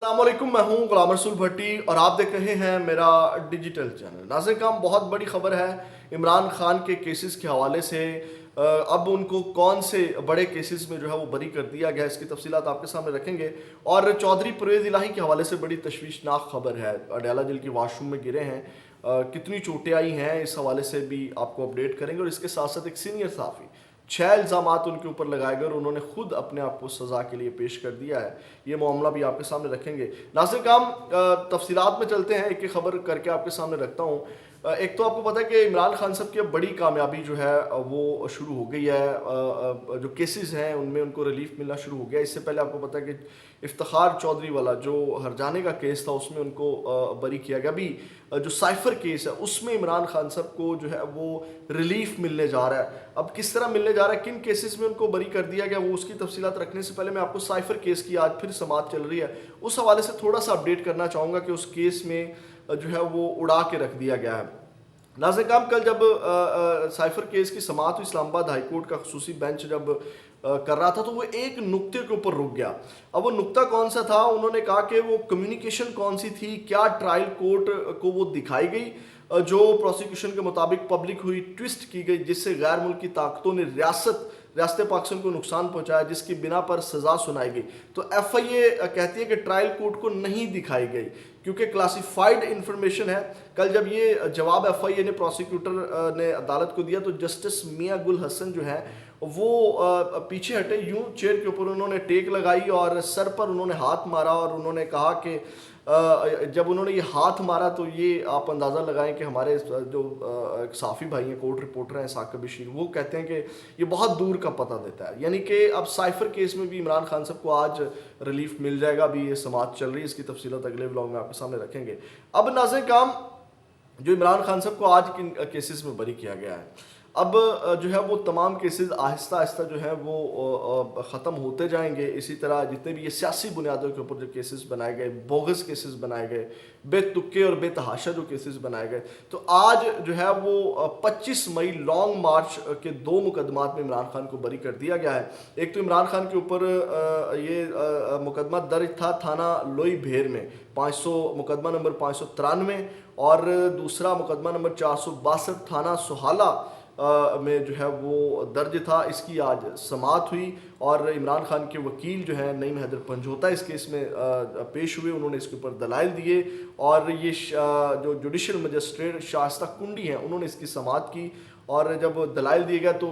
अस्सलामुअलैकुम, मैं हूं गुलाम रसूल भट्टी और आप देख रहे हैं मेरा डिजिटल चैनल। नाज़रीन काम बहुत बड़ी खबर है इमरान खान के केसेस के हवाले से। अब उनको कौन से बड़े केसेस में जो है वो बरी कर दिया गया, इसकी तफसीलात आपके सामने रखेंगे। और चौधरी परवेज़ इलाही के हवाले से बड़ी तशवीशनाक खबर है, अडयाला जेल के वाशरूम में गिरे हैं। कितनी चोटें आई हैं इस हवाले से भी आपको अपडेट करेंगे। और इसके साथ साथ एक सीनियर सहाफ़ी 6 इल्ज़ामात उनके ऊपर लगाए गए और उन्होंने खुद अपने आप को सज़ा के लिए पेश कर दिया है। ये मामला भी आपके सामने रखेंगे। नाज़रीन काम तफसीलात में चलते हैं, एक एक खबर करके आपके सामने रखता हूँ। एक तो आपको पता है कि इमरान खान साहब की अब बड़ी कामयाबी जो है वो शुरू हो गई है। जो केसेस हैं उनमें उनको रिलीफ मिलना शुरू हो गया। इससे पहले आपको पता है कि इफ्तिखार चौधरी वाला जो हरजाने का केस था उसमें उनको बरी किया गया। अभी जो साइफर केस है उसमें इमरान खान साहब को जो है वो रिलीफ मिलने जा रहा है। अब किस तरह मिलने जा रहा है, किन केसेस में उनको बरी कर दिया गया, वो उसकी तफसीलात रखने से पहले मैं आपको साइफर केस की आज फिर समाअत चल रही है उस हवाले से थोड़ा सा अपडेट करना चाहूँगा कि उस केस में जो है वो उड़ा के रख दिया गया है। नाज़रीन काम कल जब साइफर केस की समाअत हुई, इस्लामाबाद हाई कोर्ट का खुसूसी बेंच जब कर रहा था तो वो एक नुक्ते के ऊपर रुक गया। अब वो नुक्ता कौन सा था, उन्होंने कहा कि वो कम्युनिकेशन कौन सी थी, क्या ट्रायल कोर्ट को वो दिखाई गई जो प्रोसिक्यूशन के मुताबिक पब्लिक हुई, ट्विस्ट की गई जिससे गैर मुल्की ताकतों ने रियासत पाकिस्तान को नुकसान पहुंचाया, जिसकी बिना पर सजा सुनाई गई। तो एफआईए कहती है कि ट्रायल कोर्ट को नहीं दिखाई गई क्योंकि क्लासिफाइड इंफॉर्मेशन है। कल जब ये जवाब एफआईए ने प्रोसिक्यूटर ने अदालत को दिया तो जस्टिस मियां गुल हसन जो है वो पीछे हटे, यूं चेयर के ऊपर उन्होंने टेक लगाई और सर पर उन्होंने हाथ मारा और उन्होंने कहा कि जब उन्होंने ये हाथ मारा तो ये आप अंदाज़ा लगाएं कि हमारे जो साफ़ी भाई हैं, कोर्ट रिपोर्टर हैं साकिब बशीर, वो कहते हैं कि ये बहुत दूर का पता देता है। यानी कि अब साइफर केस में भी इमरान खान साहब को आज रिलीफ मिल जाएगा। अभी ये समाअत चल रही है, इसकी तफसीलात अगले व्लॉग में आपके सामने रखेंगे। अब नाज़रीन काम जो इमरान खान साहब को आज किन केसेस में बरी किया गया है, अब जो है वो तमाम केसेस आहिस्ता आहिस्ता जो है वो ख़त्म होते जाएंगे। इसी तरह जितने भी ये सियासी बुनियादों के ऊपर जो केसेस बनाए गए, बोगस केसेस बनाए गए, बेतुके और बेतहाशा जो केसेस बनाए गए, तो आज जो है वो 25 मई लॉन्ग मार्च के 2 मुकदमात में इमरान खान को बरी कर दिया गया है। एक तो इमरान खान के ऊपर ये मुकदमा दर्ज था थाना लोई भेर में 500 मुकदमा नंबर 593 और दूसरा मुकदमा नंबर 462 थाना सुहाला में जो है वो दर्ज था। इसकी आज समाअत हुई और इमरान खान के वकील जो है नईम हैदर पंजोता इस केस में पेश हुए, उन्होंने इसके ऊपर दलाइल दिए और ये जो जुडिशल मजिस्ट्रेट शाइस्ता कुंडी हैं उन्होंने इसकी समाअत की। और जब दलाइल दिए गया तो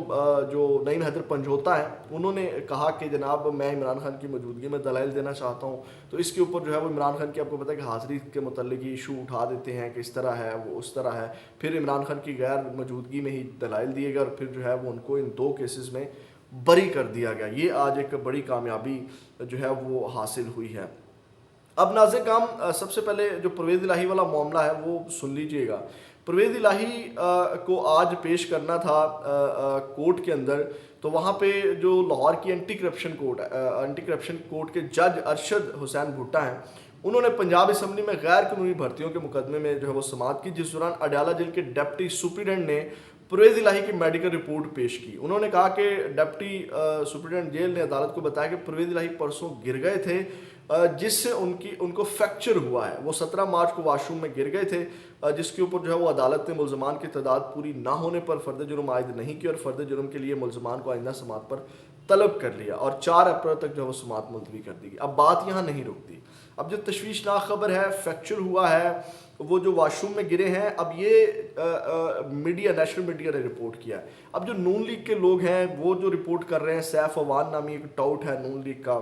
जो नईम हैदर पंजोता है उन्होंने कहा कि जनाब मैं इमरान खान की मौजूदगी में दलाइल देना चाहता हूँ। तो इसके ऊपर जो है वो इमरान खान की, आपको पता है कि हाज़िरी के मुतल्लिक़ इशू उठा देते हैं कि इस तरह है वो उस तरह है। फिर इमरान खान की गैर मौजूदगी में ही दलाइल दिए गए और फिर जो है वो उनको इन 2 केसेस में बरी कर दिया गया। ये आज एक बड़ी कामयाबी जो है वो हासिल हुई है। अब नाज़रीन काम सबसे पहले जो परवेज़ इलाही वाला मामला है वो सुन लीजिएगा। परवेज़ इलाही को आज पेश करना था कोर्ट के अंदर, तो वहाँ पे जो लाहौर की एंटी करप्शन कोर्ट के जज अरशद हुसैन भुट्टा हैं उन्होंने पंजाब असम्बली में गैर कानूनी भर्तियों के मुकदमे में जो है वो समाअत की, जिस दौरान अडयाला जेल के डिप्टी सुप्रीडेंट ने परवेज़ इलाही की मेडिकल रिपोर्ट पेश की। उन्होंने कहा कि डिप्टी सुप्रीडेंट जेल ने अदालत को बताया कि परवेज़ इलाही परसों गिर गए थे जिससे उनको फ्रैक्चर हुआ है। वो 17 मार्च को वाशरूम में गिर गए थे जिसके ऊपर जो है वो अदालत ने मुल्ज़मान की तादाद पूरी ना होने पर फ़र्द जुर्म आयद नहीं की और फ़र्द जुर्म के लिए मुल्ज़मान को आइंदा समाअत पर तलब कर लिया और 4 अप्रैल तक जो है वो समाअत मुलतवी कर दी गई। अब बात यहाँ नहीं रुकती। अब जो तशवीशनाक खबर है, फ्रैक्चर हुआ है, वो जो वाशरूम में गिरे हैं, अब ये मीडिया, नेशनल मीडिया ने रिपोर्ट किया है। अब जो नून लीग के लोग हैं वो जो रिपोर्ट कर रहे हैं, सैफ अवान नामी एक टाउट है नून लीग का,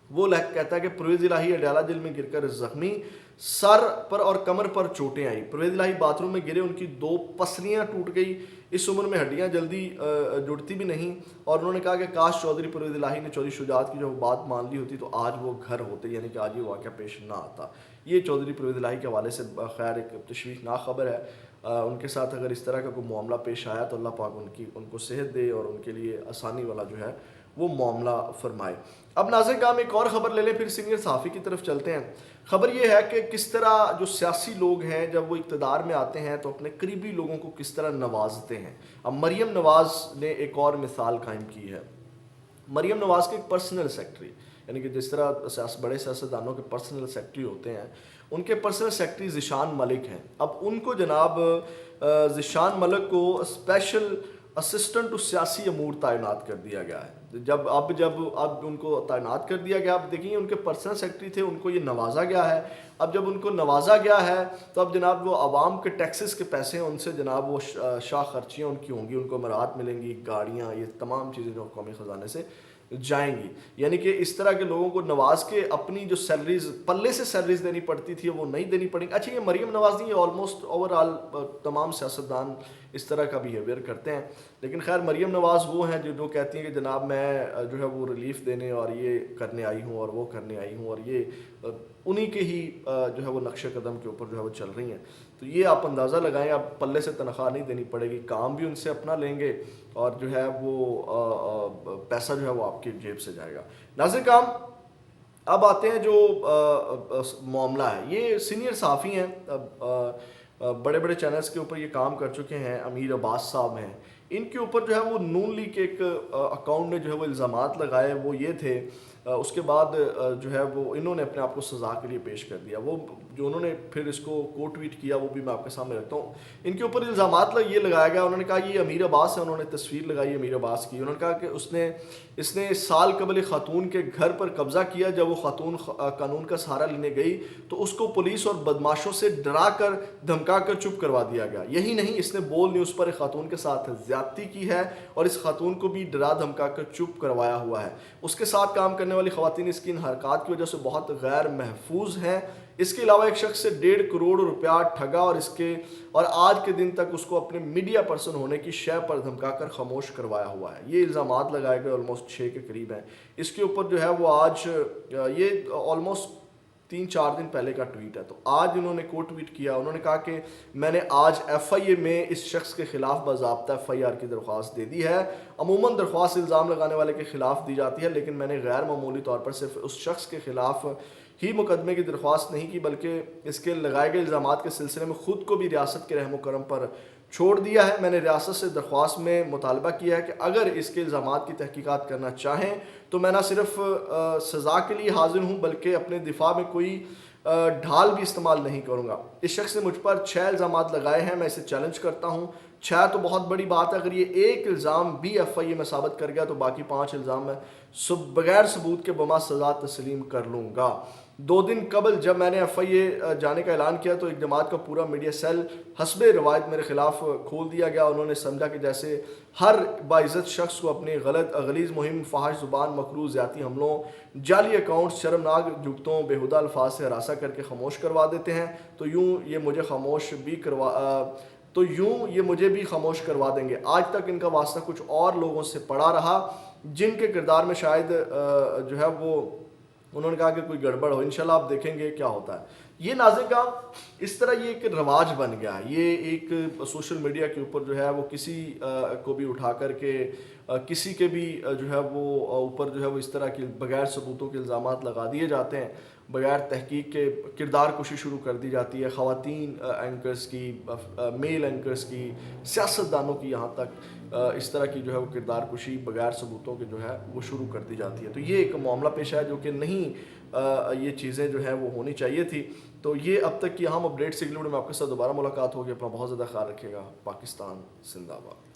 वो कहता है कि परवेज़ इलाही अडयाला जेल में गिरकर जख्मी, सर पर और कमर पर चोटें आई। परवेज़ इलाही बाथरूम में गिरे, उनकी 2 पसलियाँ टूट गई। इस उम्र में हड्डियाँ जल्दी जुड़ती भी नहीं। और उन्होंने कहा कि काश चौधरी परवेज़ इलाही ने चौधरी शुजात की जो बात मान ली होती तो आज वो घर होते, यानी कि आज ये वाक़या पेश ना आता। ये चौधरी परवेज़ इलाही के हवाले से खैर एक तशवीशनाक खबर है। उनके साथ अगर इस तरह का कोई मामला पेश आया तो अल्लाह पाक उनको सेहत दे और उनके लिए आसानी वाला जो है वो मामला फरमाए। अब नाज़रीन काम एक और ख़बर ले लें, फिर सीनियर सहाफ़ी की तरफ चलते हैं। ख़बर ये है कि किस तरह जो सियासी लोग हैं जब वो इक़्तिदार में आते हैं तो अपने करीबी लोगों को किस तरह नवाजते हैं। अब मरियम नवाज़ ने एक और मिसाल कायम की है। मरियम नवाज़ के एक पर्सनल सेक्रेटरी یعنی کہ جس طرح بڑے سیاستدانوں کے پرسنل سیکرٹری ہوتے ہیں، ان کے پرسنل سیکرٹری ذیشان ملک ہیں. اب ان کو جناب ذیشان ملک کو اسپیشل اسسٹنٹ ٹو سیاسی امور تعینات کر دیا گیا ہے. جب ان کو تعینات کر دیا گیا، اب دیکھیں ان کے پرسنل سیکرٹری تھے، ان کو یہ نوازا گیا ہے. اب جب ان کو نوازا گیا ہے تو اب جناب وہ عوام کے ٹیکسز کے پیسے ہیں، ان سے جناب وہ شاہ خرچیاں ان کی ہوں گی، ان کو مراعات ملیں گی، گاڑیاں، یہ تمام چیزیں جو قومی خزانے سے جائیں گی. یعنی کہ اس طرح کے لوگوں کو نواز کے اپنی جو سیلریز پلے سے سیلریز دینی پڑتی تھی وہ نہیں دینی پڑیں گی. اچھا، یہ مریم نواز نہیں، یہ آلموسٹ اوور آل تمام سیاستدان اس طرح کا بیہیویئر کرتے ہیں. لیکن خیر مریم نواز وہ ہیں جو کہتی ہیں کہ جناب میں جو ہے وہ ریلیف دینے اور یہ کرنے آئی ہوں اور وہ کرنے آئی ہوں، اور یہ انہی کے ہی جو ہے وہ نقش قدم کے اوپر جو ہے وہ چل رہی ہیں. تو یہ آپ اندازہ لگائیں، آپ پلے سے تنخواہ نہیں دینی پڑے گی، کام بھی ان سے اپنا لیں گے اور جو ہے وہ پیسہ جو ہے وہ آپ کی جیب سے جائے گا. ناظرین کرام، اب آتے ہیں جو معاملہ ہے. یہ سینئر صحافی ہیں، بڑے بڑے چینلز کے اوپر یہ کام کر چکے ہیں. امیر عباس صاحب ہیں، ان کے اوپر جو ہے وہ نون لیگ کے ایک اکاؤنٹ نے جو ہے وہ الزامات لگائے، وہ یہ تھے. اس کے بعد جو ہے وہ انہوں نے اپنے آپ کو سزا کے لیے پیش کر دیا. وہ جو انہوں نے پھر اس کو ٹویٹ کیا وہ بھی میں آپ کے سامنے رکھتا ہوں. ان کے اوپر الزامات یہ لگایا گیا، انہوں نے کہا یہ امیر عباس ہے، انہوں نے تصویر لگائی امیر عباس کی. انہوں نے کہا کہ اس نے سال قبل خاتون کے گھر پر قبضہ کیا. جب وہ خاتون قانون کا سہارا لینے گئی تو اس کو پولیس اور بدماشوں سے ڈرا کر دھمکا کر چپ کروا دیا گیا. یہی نہیں، اس نے بول نیوز پر ایک خاتون کے ساتھ زیادتی کی ہے اور اس خاتون کو بھی ڈرا دھمکا کر چپ کروایا ہوا ہے. اس کے ساتھ کام کرنے والی خواتین اس کی ان حرکات کی وجہ سے بہت غیر محفوظ ہیں. اس کے علاوہ ایک شخص سے 1.5 کروڑ روپیہ ٹھگا اور آج کے دن تک اس کو اپنے میڈیا پرسن ہونے کی شے پر دھمکا کر خاموش کروایا ہوا ہے. یہ الزامات لگائے گئے آلموسٹ 6 کے قریب ہیں. اس کے اوپر جو ہے وہ آج یہ آلموسٹ 3-4 دن پہلے کا ٹویٹ ہے. تو آج انہوں نے ٹویٹ کیا. انہوں نے کہا کہ میں نے آج ایف آئی اے میں اس شخص کے خلاف باضابطہ ایف آئی آر کی درخواست دے دی ہے. عموماً درخواست الزام لگانے والے کے خلاف دی جاتی ہے، لیکن میں نے غیر معمولی طور پر صرف اس شخص کے خلاف ہی مقدمے کی درخواست نہیں کی، بلکہ اس کے لگائے گئے الزامات کے سلسلے میں خود کو بھی ریاست کے رحم و کرم پر چھوڑ دیا ہے. میں نے ریاست سے درخواست میں مطالبہ کیا ہے کہ اگر اس کے الزامات کی تحقیقات کرنا چاہیں تو میں نہ صرف سزا کے لیے حاضر ہوں بلکہ اپنے دفاع میں کوئی ڈھال بھی استعمال نہیں کروں گا. اس شخص نے مجھ پر 6 الزامات لگائے ہیں، میں اسے چیلنج کرتا ہوں. 6 تو بہت بڑی بات ہے، اگر یہ ایک الزام بھی ایف آئی اے میں ثابت کر گیا تو باقی 5 الزام میں بغیر ثبوت کے بما سزا تسلیم کر لوں گا. 2 دن قبل جب میں نے ایف آئی اے جانے کا اعلان کیا تو ایک جماعت کا پورا میڈیا سیل حسب روایت میرے خلاف کھول دیا گیا. انہوں نے سمجھا کہ جیسے ہر باعزت شخص کو اپنی غلیظ مہم، فحش زبان، مکروہ زیادتی حملوں، جعلی اکاؤنٹس، شرمناک جگتوں، بیہودہ الفاظ سے ہراساں کر کے خاموش کروا دیتے ہیں تو یوں یہ مجھے بھی خاموش کروا دیں گے. آج تک ان کا واسطہ کچھ اور لوگوں سے پڑا رہا جن کے کردار میں شاید جو ہے وہ انہوں نے کہا کہ کوئی گڑبڑ ہو. انشاءاللہ آپ دیکھیں گے کیا ہوتا ہے. یہ ناظرین کا اس طرح یہ ایک رواج بن گیا. یہ ایک سوشل میڈیا کے اوپر جو ہے وہ کسی کو بھی اٹھا کر کے کسی کے بھی جو ہے وہ اوپر جو ہے وہ اس طرح کے بغیر ثبوتوں کے الزامات لگا دیے جاتے ہیں، بغیر تحقیق کے کردار کشی شروع کر دی جاتی ہے. خواتین اینکرز کی، میل اینکرز کی، سیاستدانوں کی، یہاں تک اس طرح کی جو ہے وہ کردار کشی بغیر ثبوتوں کے جو ہے وہ شروع کر دی جاتی ہے. تو یہ ایک معاملہ پیش ہے جو کہ نہیں یہ چیزیں جو ہیں وہ ہونی چاہیے تھی. تو یہ اب تک کی اہم اپڈیٹ سے اگلے ویڈیو میں آپ کے ساتھ دوبارہ ملاقات ہوگی. اپنا بہت زیادہ خیال رکھیے گا. پاکستان زندہ باد.